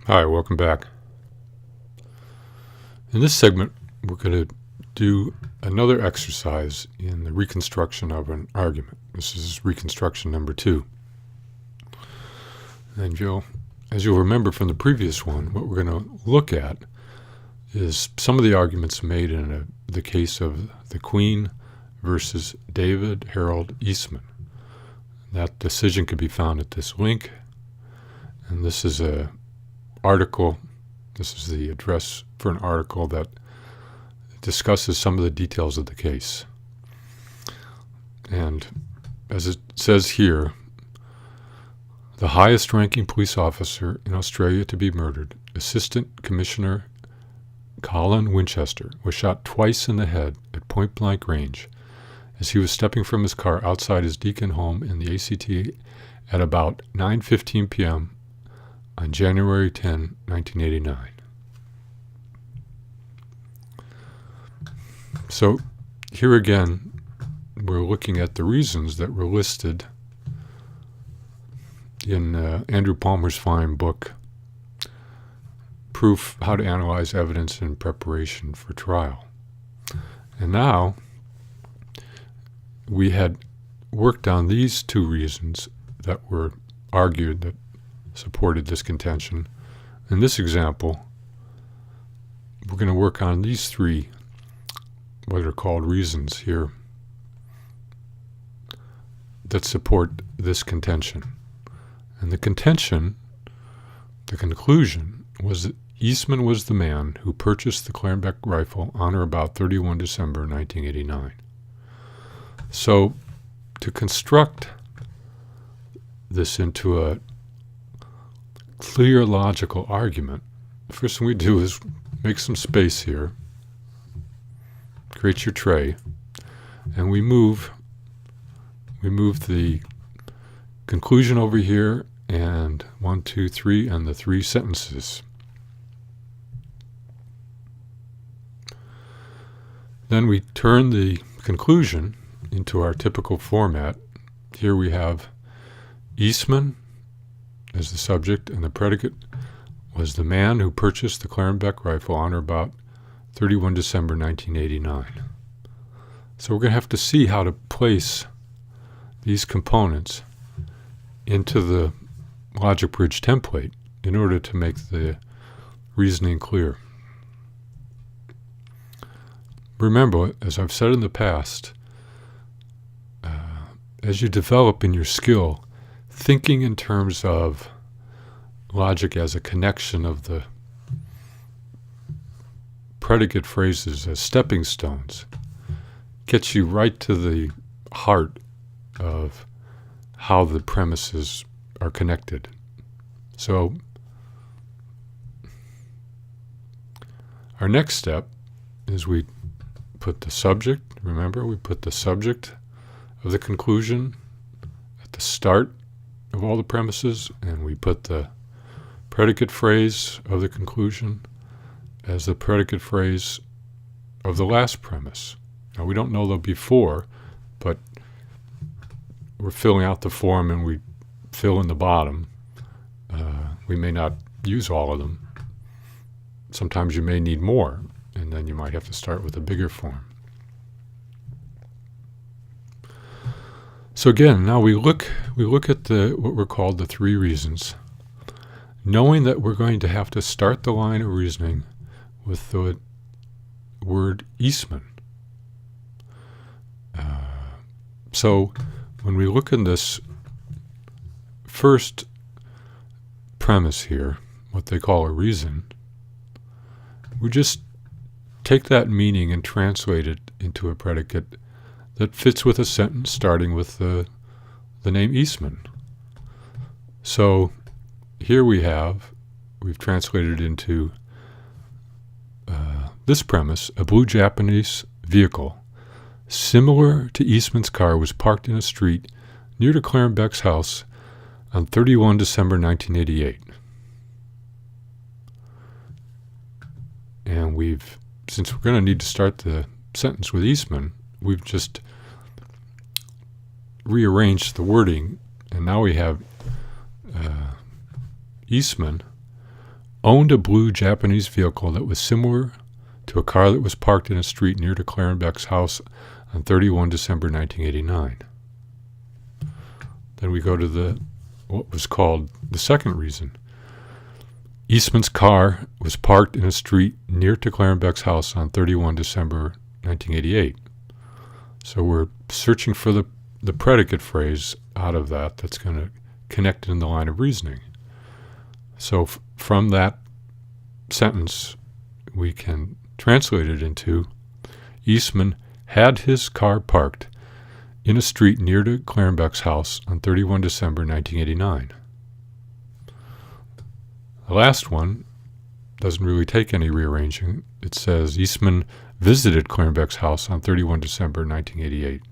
Hi, welcome back. In this segment, we're going to do another exercise in the reconstruction of an argument. This is reconstruction number 2. And as you'll remember from the previous one, what we're going to look at is some of the arguments made in the case of the Queen versus David Harold Eastman. That decision can be found at this link, and this is a article. This is the address for an article that discusses some of the details of the case. And as it says here, the highest ranking police officer in Australia to be murdered, Assistant Commissioner Colin Winchester, was shot twice in the head at point blank range as he was stepping from his car outside his Deakin home in the ACT at about 9:15 p.m. on January 10, 1989. So here again, we're looking at the reasons that were listed in Andrew Palmer's fine book, Proof: How to Analyze Evidence in Preparation for Trial. And now we had worked on these two reasons that were argued that supported this contention. In this example, we're going to work on these three, what are called reasons here, that support this contention. And the contention, the conclusion, was that Eastman was the man who purchased the Clarenbeck rifle on or about 31 December 1989. So to construct this into a clear logical argument, the first thing we do is make some space here, create your tray, and we move the conclusion over here, and 1, 2, 3, and the 3 sentences. Then we turn the conclusion into our typical format. Here we have Eastman as the subject, and the predicate was the man who purchased the Clarenbeck rifle on or about 31 December 1989. So we're going to have to see how to place these components into the logic bridge template in order to make the reasoning clear. Remember, as I've said in the past, as you develop in your skill, thinking in terms of logic as a connection of the predicate phrases as stepping stones gets you right to the heart of how the premises are connected. So our next step is we put the subject, remember, we put the subject of the conclusion at the start of all the premises, and we put the predicate phrase of the conclusion as the predicate phrase of the last premise. Now, we don't know the before, but we're filling out the form and we fill in the bottom. We may not use all of them. Sometimes you may need more, and then you might have to start with a bigger form. So again, now we look at what were called the 3 reasons, knowing that we're going to have to start the line of reasoning with the word Eastman. So when we look in this first premise here, what they call a reason, we just take that meaning and translate it into a predicate that fits with a sentence starting with the name Eastman. So here we've translated into this premise: a blue Japanese vehicle similar to Eastman's car was parked in a street near to Clarenbeck's house on 31 December 1988. And since we're going to need to start the sentence with Eastman, we've just rearranged the wording, and now we have Eastman owned a blue Japanese vehicle that was similar to a car that was parked in a street near to Clarenbeck's house on 31 December 1989. Then we go to what was called the second reason. Eastman's car was parked in a street near to Clarenbeck's house on 31 December 1988. So we're searching for the predicate phrase out of that's going to connect in the line of reasoning. So from that sentence, we can translate it into Eastman had his car parked in a street near to Clarenbeck's house on 31 December 1989. The last one doesn't really take any rearranging. It says Eastman visited Clarenbeck's house on 31 December 1988.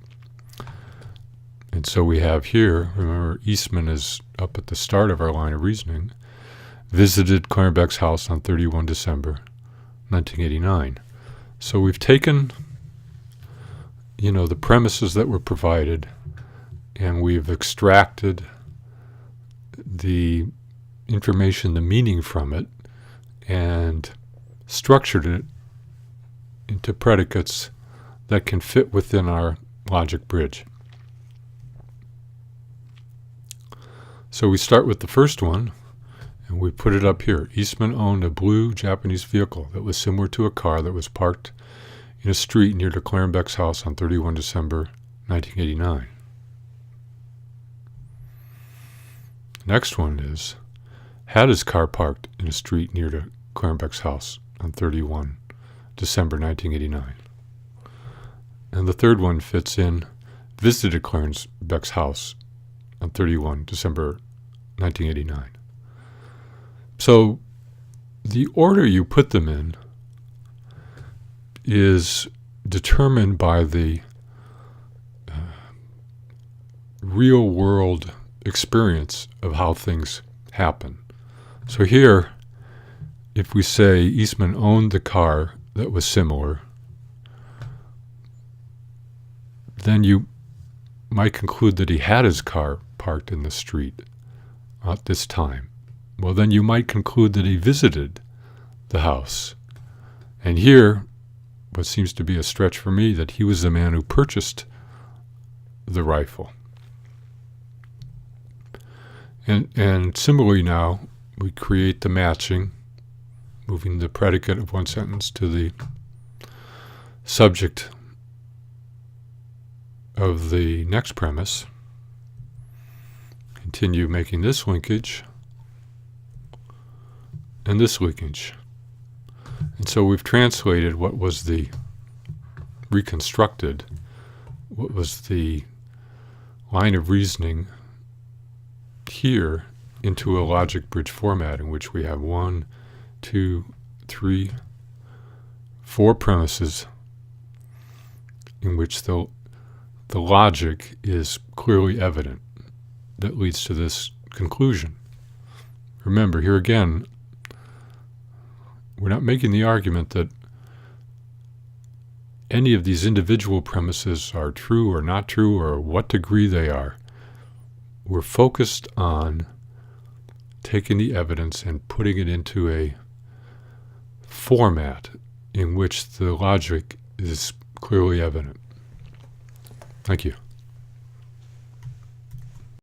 And so we have here, remember, Eastman is up at the start of our line of reasoning, visited Clarenbeck's house on 31 December 1989. So we've taken, the premises that were provided, and we've extracted the information, the meaning from it, and structured it into predicates that can fit within our logic bridge. So we start with the first one, and we put it up here. Eastman owned a blue Japanese vehicle that was similar to a car that was parked in a street near to Clarenbeck's house on 31 December 1989. Next one is, had his car parked in a street near to Clarenbeck's house on 31 December 1989. And the third one fits in, visited Clarenbeck's house on 31 December 1989. So the order you put them in is determined by the real-world experience of how things happen. So here, if we say Eastman owned the car that was similar, then you might conclude that he had his car parked in the street at this time. Well, then you might conclude that he visited the house. And here, what seems to be a stretch for me, that he was the man who purchased the rifle. And similarly now, we create the matching, moving the predicate of one sentence to the subject of the next premise. Continue making this linkage and this linkage. And so we've translated what was reconstructed, what was the line of reasoning here into a logic bridge format in which we have 1, 2, 3, 4 premises in which the logic is clearly evident that leads to this conclusion. Remember, here again, we're not making the argument that any of these individual premises are true or not true or what degree they are. We're focused on taking the evidence and putting it into a format in which the logic is clearly evident. Thank you.